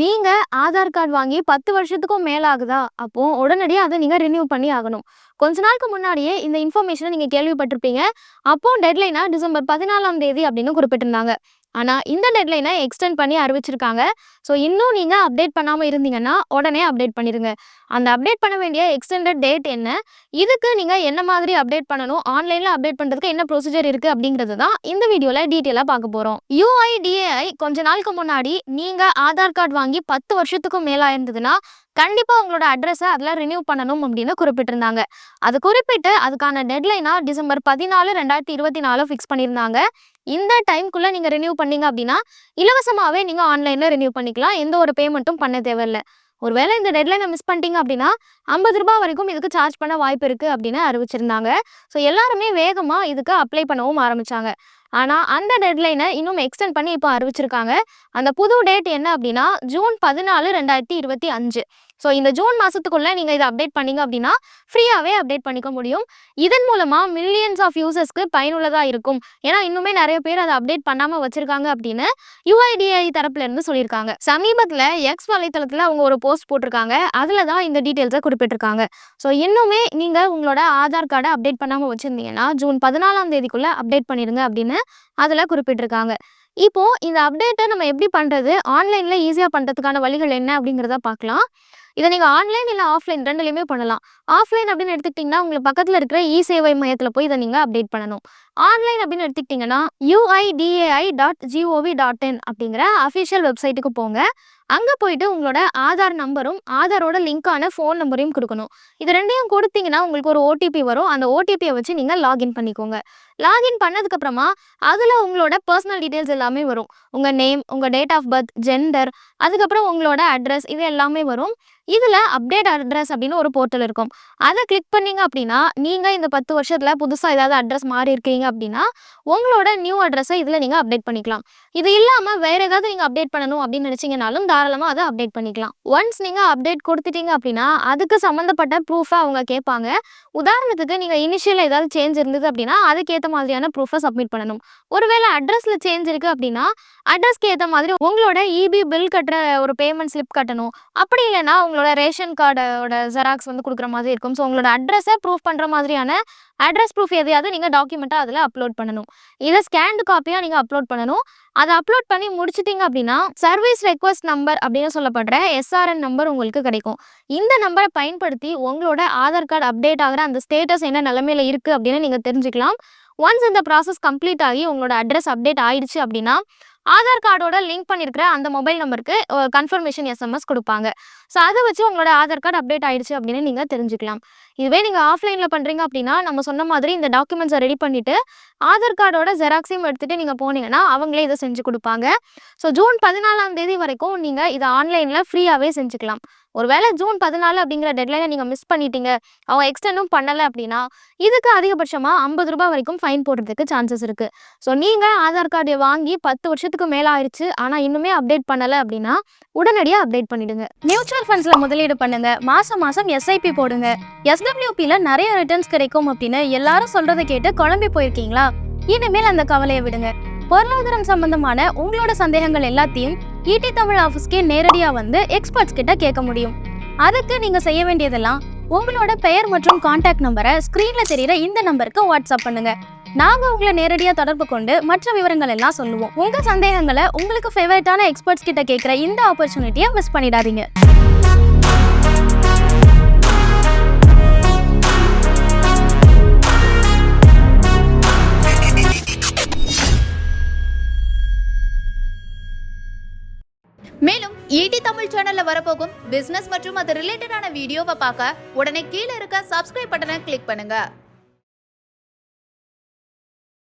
நீங்க ஆதார் கார்டு வாங்கி 10 வருஷத்துக்கும் மேல ஆகுதா? அப்போ உடனடியா அத நீங்க ரினியூ பண்ணி ஆகணும். கொஞ்ச நாளுக்கு முன்னாடியே இந்த இன்ஃபர்மேஷன நீங்க கேள்விப்பட்டிருப்பீங்க. அப்போ டெட்லைனா டிசம்பர் 14ஆம் தேதி அப்படின்னு குறிப்பிட்டிருந்தாங்க. ஆனா இந்த டெட்லைன எக்ஸ்டெண்ட் பண்ணி அறிவிச்சிருக்காங்க. ஸோ இன்னும் நீங்க அப்டேட் பண்ணாம இருந்தீங்கன்னா, உடனே அப்டேட் பண்ணிருங்க. அந்த அப்டேட் பண்ண வேண்டிய எக்ஸ்டெண்டட் டேட் என்ன? இதுக்கு நீங்க என்ன மாதிரி அப்டேட் பண்ணணும்? ஆன்லைன்ல அப்டேட் பண்றதுக்கு என்ன ப்ரொசீஜர் இருக்கு? அப்படிங்கிறது தான் இந்த வீடியோல டீட்டெயிலா பார்க்க போறோம். UIDAI கொஞ்ச நாளுக்கு முன்னாடி நீங்க ஆதார் கார்டு வாங்கி 10 வருஷத்துக்கும் மேல இருந்ததுன்னா, கண்டிப்பா உங்களோட அட்ரஸ அதுல ரினியூ பண்ணணும் அப்படின்னு குறிப்பிட்டிருந்தாங்க. அது குறிப்பிட்டு அதுக்கான டெட்லைனா டிசம்பர் 14, 2024 ஃபிக்ஸ் பண்ணியிருந்தாங்க. இந்த டைம்க்குள்ள நீங்க ரினியூ பண்ணீங்க அப்படின்னா, இலவசமாவே நீங்க ஆன்லைன்ல ரினியூ பண்ணிக்கலாம். எந்த ஒரு பேமெண்ட்டும் பண்ண தேவையில்ல. ஒருவேளை இந்த டெட்லைனை மிஸ் பண்ணிட்டீங்க அப்படின்னா, ₹50 வரைக்கும் இதுக்கு சார்ஜ் பண்ண வாய்ப்பு இருக்கு அப்படின்னு அறிவிச்சிருந்தாங்க. ஸோ எல்லாருமே வேகமா இதுக்கு அப்ளை பண்ணவும் ஆரம்பிச்சாங்க. ஆனா அந்த டெட்லைனை இன்னும் எக்ஸ்டெண்ட் பண்ணி இப்போ அறிவிச்சிருக்காங்க. அந்த புது டேட் என்ன அப்படின்னா, ஜூன் 14, 2025. ஸோ இந்த ஜூன் மாசத்துக்குள்ள நீங்க இதை அப்டேட் பண்ணீங்க அப்படின்னா, ஃப்ரீயாவே அப்டேட் பண்ணிக்க முடியும். இதன் மூலமா மில்லியன்ஸ் ஆஃப் யூசர்ஸ்க்கு பயனுள்ளதா இருக்கும். ஏன்னா இன்னுமே நிறைய பேர் அதை அப்டேட் பண்ணாம வச்சிருக்காங்க அப்படின்னு UIDAI தரப்புல இருந்து சொல்லியிருக்காங்க. சமீபத்துல எக்ஸ் வலைத்தளத்துல அவங்க ஒரு போஸ்ட் போட்டிருக்காங்க. அதுல தான் இந்த டீட்டெயில்ஸை குறிப்பிட்டிருக்காங்க. ஸோ இன்னுமே நீங்க உங்களோட ஆதார் கார்டை அப்டேட் பண்ணாம வச்சிருந்தீங்கன்னா, ஜூன் 14ஆம் தேதிக்குள்ள அப்டேட் பண்ணிடுங்க அப்படின்னு அதுல குறிப்பிட்டிருக்காங்க. இப்போ இந்த அப்டேட்டை நம்ம எப்படி பண்றது? ஆன்லைன்ல ஈஸியா பண்றதுக்கான வழிகள் என்ன அப்படிங்கிறத பார்க்கலாம். இதை நீங்க ஆன்லைன் இல்ல ஆஃப்லைன் 2லயுமே பண்ணலாம். ஆஃப்லைன் அப்படின்னு எடுத்துக்கிட்டீங்கன்னா, உங்களுக்கு பக்கத்துல இருக்கிற சேவை மையத்துல போய் இதை நீங்க அப்டேட் பண்ணணும். ஆன்லைன் அப்படின்னு எடுத்துக்கிட்டீங்கன்னா, uidai.gov.in அப்படிங்கிற அஃபிஷியல் வெப்சைட்டுக்கு போங்க. அங்க போயிட்டு உங்களோட ஆதார் நம்பரும் ஆதாரோட லிங்கான ஃபோன் நம்பரையும் கொடுக்கணும். இது ரெண்டையும் கொடுத்தீங்கன்னா உங்களுக்கு ஒரு OTP வரும். அந்த OTPயை வச்சு நீங்க லாகின் பண்ணிக்கோங்க. லாகின் பண்ணதுக்கு அப்புறமா அதுல உங்களோட பர்சனல் டீடைல்ஸ் எல்லாமே வரும். உங்க நேம், உங்க டேட் ஆஃப் பர்த், ஜெண்டர், அதுக்கப்புறம் உங்களோட அட்ரஸ், இது எல்லாமே வரும். இதுல அப்டேட் அட்ரஸ் அப்படின்னு ஒரு போர்ட்டல் இருக்கும். அதை கிளிக் பண்ணீங்க அப்படின்னா, நீங்க இந்த 10 வருஷத்துல புதுசா ஏதாவது அட்ரஸ் மாறி இருக்கீங்க அப்படின்னா, உங்களோட நியூ அட்ரஸை இதுல நீங்க அப்டேட் பண்ணிக்கலாம். இது இல்லாம வேற ஏதாவது நீங்க அப்டேட் பண்ணணும் அப்படின்னு நினைச்சீங்கனாலும் தாராளமா அதை அப்டேட் பண்ணிக்கலாம். ஒன்ஸ் நீங்க அப்டேட் கொடுத்துட்டீங்க அப்படின்னா, அதுக்கு சம்பந்தப்பட்ட ப்ரூஃபை அவங்க கேட்பாங்க. உதாரணத்துக்கு நீங்க இனிஷியல் ஏதாவது சேஞ்ச் இருந்தது அப்படின்னா, அதுக்கேற்ற மாதிரியான ப்ரூஃபை சப்மிட் பண்ணணும். ஒருவேளை அட்ரஸ்ல சேஞ்ச் இருக்கு அப்படின்னா, அட்ரஸ்க்கு ஏற்ற மாதிரி உங்களோட EB பில் கட்டுற ஒரு பேமெண்ட் ஸ்லிப் கட்டணும். அப்படி இல்லைன்னா உங்களோட ரேஷன் கார்டோட ஜெராக்ஸ் கொடுக்குற மாதிரி இருக்கும். ஸோ உங்களோட அட்ரஸை ப்ரூஃப் பண்ணுற மாதிரியான அட்ரஸ் ப்ரூஃப் எதையாவது நீங்கள் டாக்குமெண்ட்டாக அதில் அப்லோட் பண்ணணும். இதை ஸ்கேன்டு காப்பியாக நீங்கள் அப்லோட் பண்ணணும். அதை அப்லோட் பண்ணி முடிச்சிட்டிங்க அப்படின்னா, சர்வீஸ் ரெக்வஸ்ட் நம்பர் அப்படின்னு சொல்லப்படுற SRN நம்பர் உங்களுக்கு கிடைக்கும். இந்த நம்பரை பயன்படுத்தி உங்களோட ஆதார் கார்டு அப்டேட் ஆகிற அந்த ஸ்டேட்டஸ் என்ன நிலைமையில இருக்குது அப்படின்னு நீங்கள் தெரிஞ்சுக்கலாம். ஒன்ஸ் இந்த ப்ராசஸ் கம்ப்ளீட் ஆகி உங்களோட அட்ரஸ் அப்டேட் ஆயிடுச்சு அப்படின்னா, ஆதார் கார்டோட லிங்க் பண்ணியிருக்கிற அந்த மொபைல் நம்பருக்கு கன்ஃபர்மேஷன் SMS கொடுப்பாங்க. ஸோ அதை வச்சு உங்களோட ஆதார் கார்டு அப்டேட் ஆயிடுச்சு அப்படின்னு நீங்கள் தெரிஞ்சுக்கலாம். இதுவே நீங்கள் ஆஃப்லைனில் பண்ணுறீங்க அப்படின்னா, நம்ம சொன்ன மாதிரி இந்த டாக்குமெண்ட்ஸை ரெடி பண்ணிவிட்டு ஆதார் கார்டோட ஜெராக்ஸையும் எடுத்துகிட்டு நீங்கள் போனீங்கன்னா அவங்களே இதை செஞ்சு கொடுப்பாங்க. ஸோ ஜூன் 14ஆம் தேதி வரைக்கும் நீங்கள் இதை ஆன்லைனில் ஃப்ரீயாகவே செஞ்சுக்கலாம். ஒருவேளை ஜூன் 14 அப்படிங்கிற டெட்லைனை நீங்கள் மிஸ் பண்ணிட்டீங்க, அவங்க எக்ஸ்டெண்டும் பண்ணலை அப்படின்னா, இதுக்கு அதிகபட்சமாக ₹50 வரைக்கும் ஃபைன் போடுறதுக்கு சான்சஸ் இருக்குது. ஸோ நீங்கள் ஆதார் கார்டை வாங்கி 10 வருஷத்துக்கு மேலே ஆயிடுச்சு, ஆனால் இன்னுமே அப்டேட் பண்ணலை அப்படின்னா உடனடியாக அப்டேட் பண்ணிடுங்க. மியூச்சுவல் ஃபண்ட்ஸில் முதலீடு பண்ணுங்க. மாதம் SIP போடுங்க. SWPல நிறைய ரிட்டர்ன்ஸ் கிடைக்கும் அப்படின்னு எல்லாரும் சொல்றதை கேட்டு குழம்பி போயிருக்கீங்களா? இனிமேல் அந்த கவலையை விடுங்க. பொருளாதாரம் சம்பந்தமான உங்களோட சந்தேகங்கள் எல்லாத்தையும் ET தமிழ் ஆஃபீஸ்க்கே நேரடியா வந்து எக்ஸ்பர்ட்ஸ் கிட்ட கேட்க முடியும். அதுக்கு நீங்க செய்ய வேண்டியதெல்லாம் உங்களோட பெயர் மற்றும் கான்டாக்ட் நம்பரை ஸ்கிரீன்ல தெரியுற இந்த நம்பருக்கு வாட்ஸ்அப் பண்ணுங்க. நாங்க உங்களை நேரடியா தொடர்பு கொண்டு மற்ற விவரங்கள் எல்லாம் சொல்லுவோம். உங்க சந்தேகங்களை உங்களுக்கு ஃபேவரட்டான எக்ஸ்பர்ட்ஸ் கிட்ட கேட்கிற இந்த ஆப்பர்ச்சுனிட்டியை மிஸ் பண்ணிடாதீங்க. மேலும் ET தமிழ் சேனல்ல வரப்போகும் பிசினஸ் மற்றும் அது ரிலேட்டடான வீடியோவை பார்க்க உடனே கீழே இருக்க சப்ஸ்கிரைப் பட்டனை கிளிக் பண்ணுங்க.